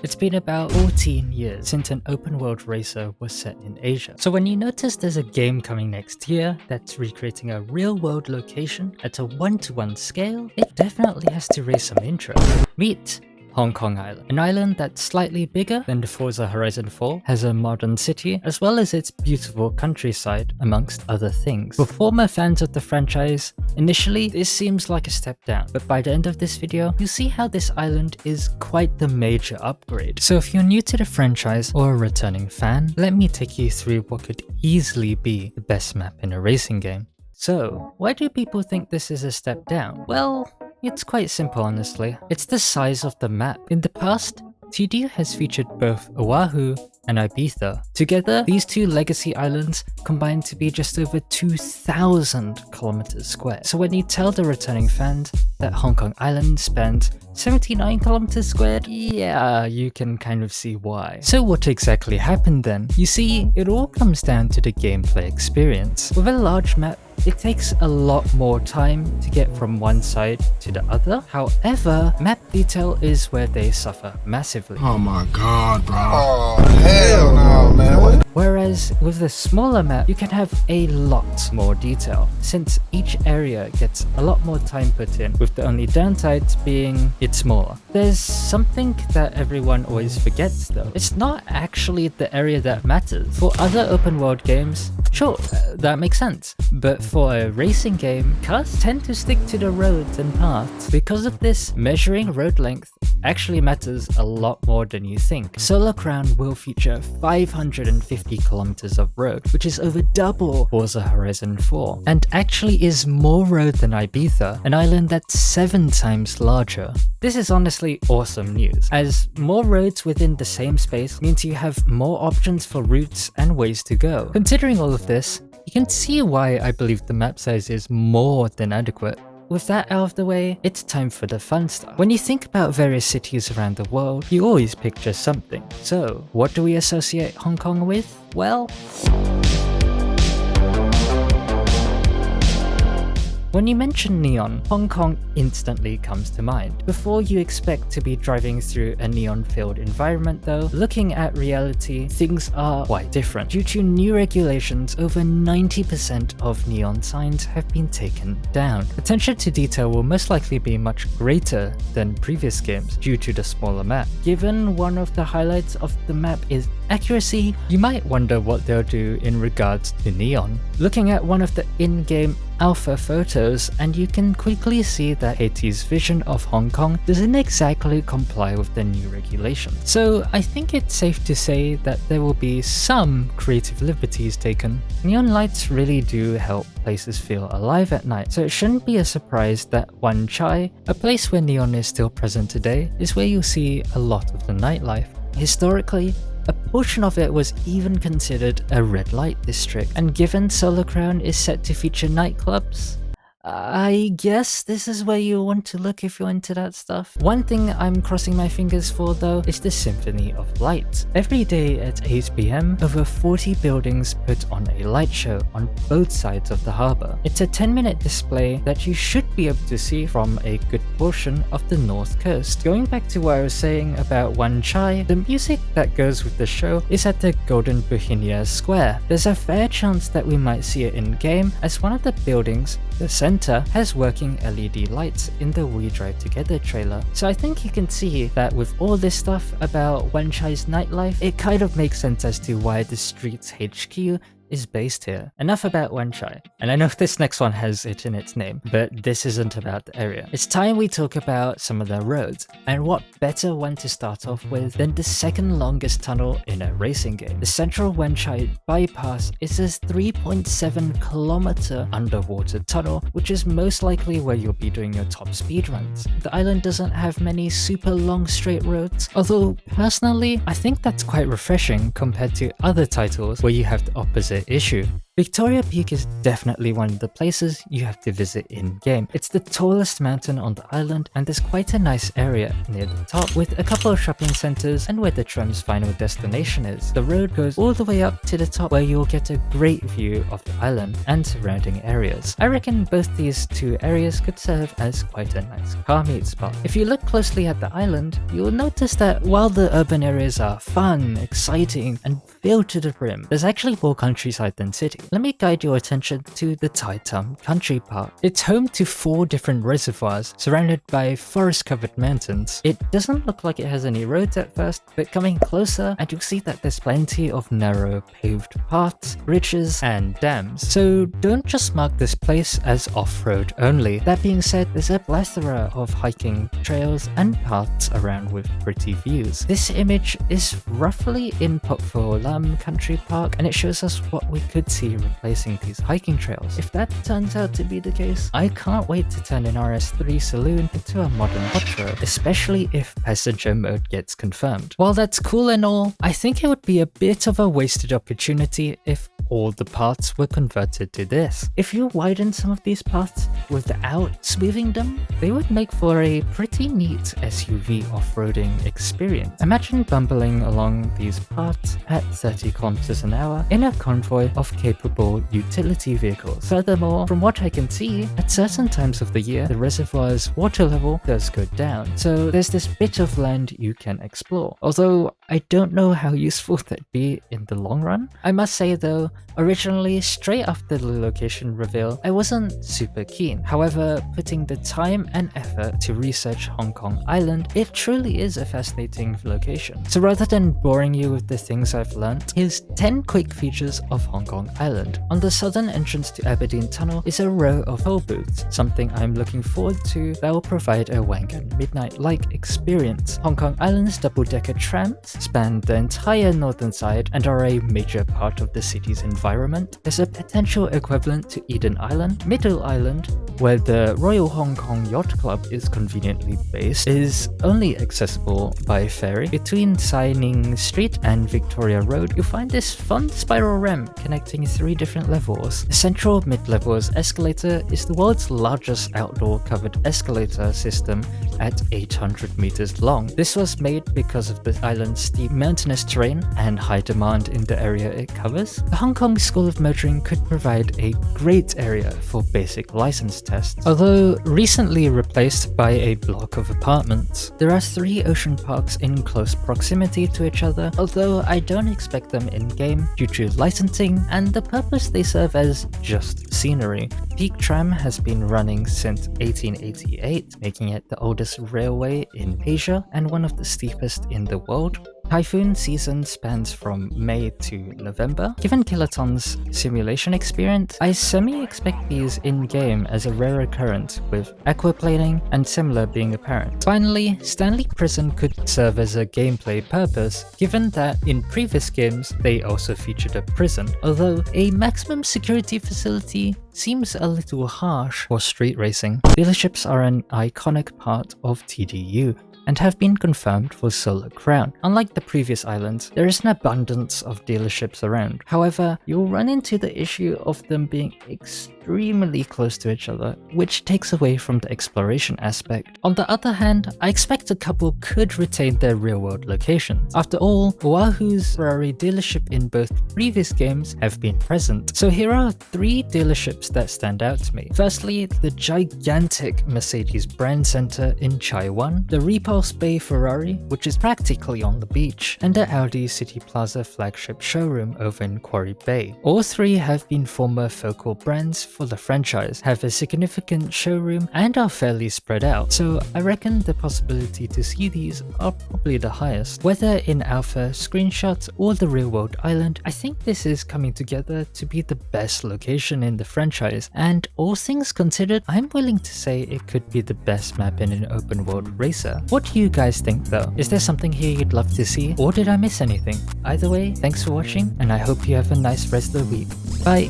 It's been about 14 years since an open world racer was set in Asia. So when you notice there's a game coming next year that's recreating a real world location at a 1-to-1 scale, it definitely has to raise some interest. Meet Hong Kong Island, an island that's slightly bigger than the Forza Horizon 4, has a modern city, as well as its beautiful countryside, amongst other things. For former fans of the franchise, initially this seems like a step down, but by the end of this video, you'll see how this island is quite the major upgrade. So if you're new to the franchise or a returning fan, let me take you through what could easily be the best map in a racing game. So, why do people think this is a step down? Well, it's quite simple honestly. It's the size of the map. In the past, TDU has featured both Oahu and Ibiza. Together, these two legacy islands combine to be just over 2,000 kilometers square. So when you tell the returning fans that Hong Kong Island spans 79 kilometers squared, yeah, you can kind of see why. So what exactly happened then? You see, it all comes down to the gameplay experience. With a large map, it takes a lot more time to get from one side to the other. However, map detail is where they suffer massively. Oh my god, bro. Oh, hell no, man. Whereas with the smaller map, you can have a lot more detail, since each area gets a lot more time put in, with the only downside being it's smaller. There's something that everyone always forgets though. It's not actually the area that matters. For other open world games, sure, that makes sense. But for a racing game, cars tend to stick to the roads and paths. Because of this, measuring road length actually matters a lot more than you think. Solar Crown will feature 550 kilometers of road, which is over double Forza Horizon 4, and actually is more road than Ibiza, an island that's 7 times larger. This is honestly awesome news, as more roads within the same space means you have more options for routes and ways to go. Considering all of this, you can see why I believe the map size is more than adequate. With that out of the way, it's time for the fun stuff. When you think about various cities around the world, you always picture something. So, what do we associate Hong Kong with? Well, when you mention neon, Hong Kong instantly comes to mind. Before you expect to be driving through a neon-filled environment though, looking at reality, things are quite different. Due to new regulations, over 90% of neon signs have been taken down. Attention to detail will most likely be much greater than previous games due to the smaller map. Given one of the highlights of the map is accuracy, you might wonder what they'll do in regards to neon. Looking at one of the in-game alpha photos, and you can quickly see that Haiti's vision of Hong Kong doesn't exactly comply with the new regulations. So I think it's safe to say that there will be some creative liberties taken. Neon lights really do help places feel alive at night, so it shouldn't be a surprise that Wan Chai, a place where neon is still present today, is where you'll see a lot of the nightlife. Historically, a portion of it was even considered a red light district, and given Solar Crown is set to feature nightclubs, I guess this is where you want to look if you're into that stuff. One thing I'm crossing my fingers for though is the Symphony of Lights. Every day at 8 PM, over 40 buildings put on a light show on both sides of the harbour. It's a 10-minute display that you should be able to see from a good portion of the north coast. Going back to what I was saying about Wan Chai, the music that goes with the show is at the Golden Bohemia Square. There's a fair chance that we might see it in-game, as one of the buildings, the center, has working LED lights in the We Drive Together trailer. So I think you can see that with all this stuff about Wan Chai's nightlife, it kind of makes sense as to why the street's HQ is based here. Enough about Wan Chai, and I know this next one has it in its name, but this isn't about the area. It's time we talk about some of the roads, and what better one to start off with than the second longest tunnel in a racing game. The Central-Wan bypass is a 3.7 kilometer underwater tunnel, which is most likely where you'll be doing your top speed runs. The island doesn't have many super long straight roads, although personally I think that's quite refreshing compared to other titles where you have the opposite issue. Victoria Peak is definitely one of the places you have to visit in-game. It's the tallest mountain on the island, and there's quite a nice area near the top with a couple of shopping centers and where the tram's final destination is. The road goes all the way up to the top where you'll get a great view of the island and surrounding areas. I reckon both these two areas could serve as quite a nice car meet spot. If you look closely at the island, you'll notice that while the urban areas are fun, exciting, and filled to the brim, there's actually more countryside than city. Let me guide your attention to the Tai Tam Country Park. It's home to 4 different reservoirs surrounded by forest-covered mountains. It doesn't look like it has any roads at first, but coming closer and you'll see that there's plenty of narrow paved paths, bridges, and dams. So don't just mark this place as off-road only. That being said, there's a plethora of hiking trails and paths around with pretty views. This image is roughly in Lam Country Park, and it shows us what we could see replacing these hiking trails. If that turns out to be the case, I can't wait to turn an RS3 saloon into a modern hot rod, especially if passenger mode gets confirmed. While that's cool and all, I think it would be a bit of a wasted opportunity if all the paths were converted to this. If you widen some of these paths without smoothing them, they would make for a pretty neat SUV off-roading experience. Imagine bumbling along these paths at 30 kilometers an hour in a convoy of capable utility vehicles. Furthermore, from what I can see, at certain times of the year, the reservoir's water level does go down, so there's this bit of land you can explore. Although I don't know how useful that'd be in the long run. I must say though, originally, straight after the location reveal, I wasn't super keen. However, putting the time and effort to research Hong Kong Island, it truly is a fascinating location. So rather than boring you with the things I've learnt, here's 10 quick features of Hong Kong Island. On the southern entrance to Aberdeen Tunnel is a row of toll booths, something I'm looking forward to that will provide a Wangan Midnight-like experience. Hong Kong Island's double-decker trams span the entire northern side and are a major part of the city's environment. There's a potential equivalent to Eden Island. Middle Island, where the Royal Hong Kong Yacht Club is conveniently based, is only accessible by ferry. Between Sai Ning Street and Victoria Road, you'll find this fun spiral ramp connecting 3 different levels. The central mid-levels escalator is the world's largest outdoor covered escalator system at 800 meters long. This was made because of the island's steep mountainous terrain and high demand in the area it covers. The Hong Kong School of Motoring could provide a great area for basic license tests. Although recently replaced by a block of apartments, there are 3 ocean parks in close proximity to each other, although I don't expect them in-game due to licensing and the purpose they serve as just scenery. Peak Tram has been running since 1888, making it the oldest railway in Asia and one of the steepest in the world. Typhoon season spans from May to November. Given Kiloton's simulation experience, I semi-expect these in-game as a rare occurrence, with aquaplaning and similar being apparent. Finally, Stanley Prison could serve as a gameplay purpose, given that in previous games they also featured a prison, although a maximum security facility seems a little harsh for street racing. Dealerships are an iconic part of TDU, and have been confirmed for Solar Crown. Unlike the previous islands, there is an abundance of dealerships around. However, you'll run into the issue of them being extremely close to each other, which takes away from the exploration aspect. On the other hand, I expect a couple could retain their real-world locations. After all, Oahu's Ferrari dealership in both previous games have been present. So here are 3 dealerships that stand out to me. Firstly, the gigantic Mercedes brand center in Chai-Wan, the Repulse Bay Ferrari, which is practically on the beach, and the Audi City Plaza flagship showroom over in Quarry Bay. All 3 have been former focal brands for the franchise, have a significant showroom, and are fairly spread out, so I reckon the possibility to see these are probably the highest. Whether in alpha, screenshots, or the real-world island, I think this is coming together to be the best location in the franchise, and all things considered, I'm willing to say it could be the best map in an open-world racer. What do you guys think though? Is there something here you'd love to see, or did I miss anything? Either way, thanks for watching, and I hope you have a nice rest of the week. Bye!